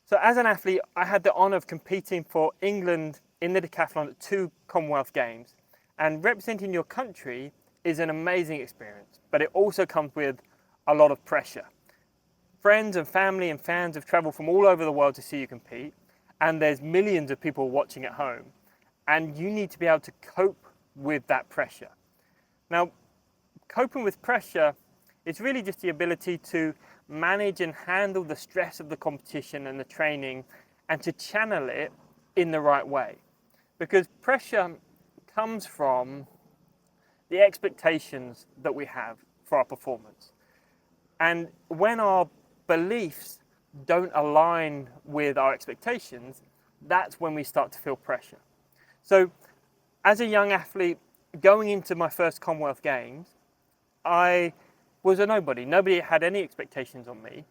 So as an athlete, I had the honour of competing for England in the decathlon at 2 Commonwealth Games. And representing your country is an amazing experience, but it also comes with a lot of pressure. Friends and family and fans have travelled from all over the world to see you compete, and there's millions of people watching at home. And you need to be able to cope with that pressure. Now, coping with pressure is really just the ability to manage and handle the stress of the competition and the training and to channel it in the right way. Because pressure comes from the expectations that we have for our performance. And when our beliefs don't align with our expectations, that's when we start to feel pressure. So as a young athlete going into my first Commonwealth Games, I was a nobody. Nobody had any expectations on me,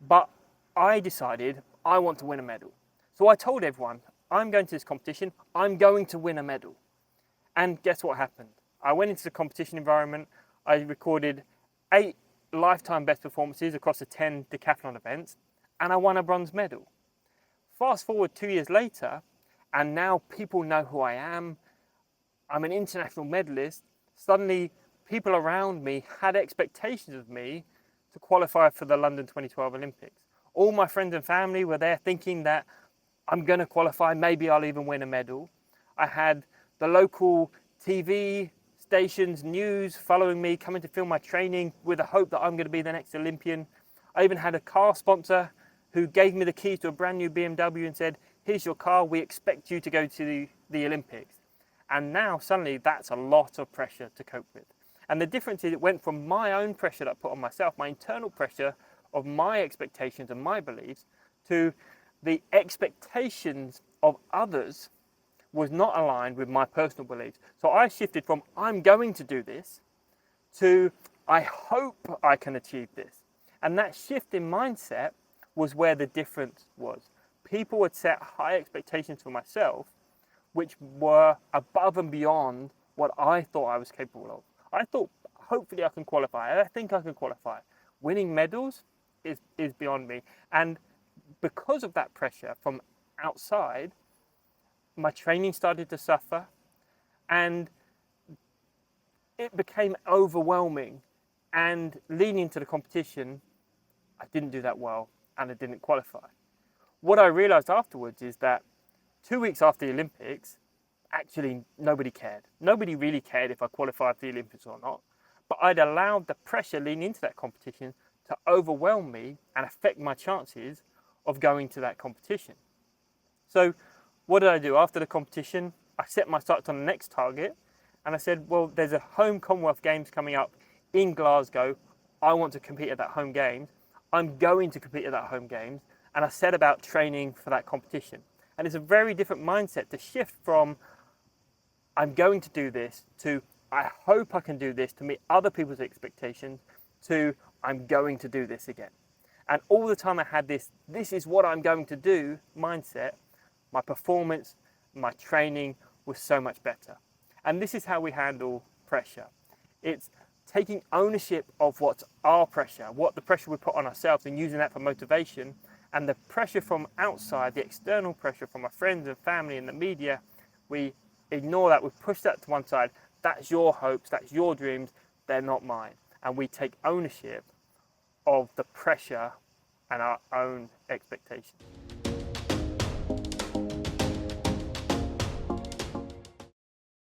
but I decided I want to win a medal. So I told everyone, I'm going to this competition, I'm going to win a medal. And guess what happened? I went into the competition environment, I recorded 8 lifetime best performances across the 10 decathlon events, and I won a bronze medal. Fast forward 2 years later, and now people know who I am. I'm an international medalist. Suddenly, people around me had expectations of me to qualify for the London 2012 Olympics. All my friends and family were there thinking that I'm going to qualify, maybe I'll even win a medal. I had the local TV stations, news following me, coming to film my training with the hope that I'm going to be the next Olympian. I even had a car sponsor who gave me the keys to a brand new BMW and said, here's your car, we expect you to go to the Olympics. And now suddenly that's a lot of pressure to cope with. And the difference is it went from my own pressure that I put on myself, my internal pressure of my expectations and my beliefs, to the expectations of others was not aligned with my personal beliefs. So I shifted from I'm going to do this to I hope I can achieve this. And that shift in mindset was where the difference was. People had set high expectations for myself, which were above and beyond what I thought I was capable of. I thought, hopefully I can qualify. I think I can qualify. Winning medals is beyond me. And because of that pressure from outside, my training started to suffer and it became overwhelming. And leading into the competition, I didn't do that well and I didn't qualify. What I realized afterwards is that 2 weeks after the Olympics, actually nobody cared. Nobody really cared if I qualified for the Olympics or not, but I'd allowed the pressure leading into that competition to overwhelm me and affect my chances of going to that competition. So what did I do? After the competition, I set my sights on the next target and I said, well, there's a home Commonwealth Games coming up in Glasgow. I want to compete at that home games. I'm going to compete at that home games. And I set about training for that competition. And it's a very different mindset to shift from I'm going to do this to I hope I can do this to meet other people's expectations to I'm going to do this again. And all the time I had this is what I'm going to do mindset, my performance, my training was so much better. And this is how we handle pressure. It's taking ownership of what's our pressure, what the pressure we put on ourselves and using that for motivation, and the pressure from outside, the external pressure from our friends and family and the media, we ignore that, we push that to one side. That's your hopes, that's your dreams, they're not mine. And we take ownership of the pressure and our own expectations.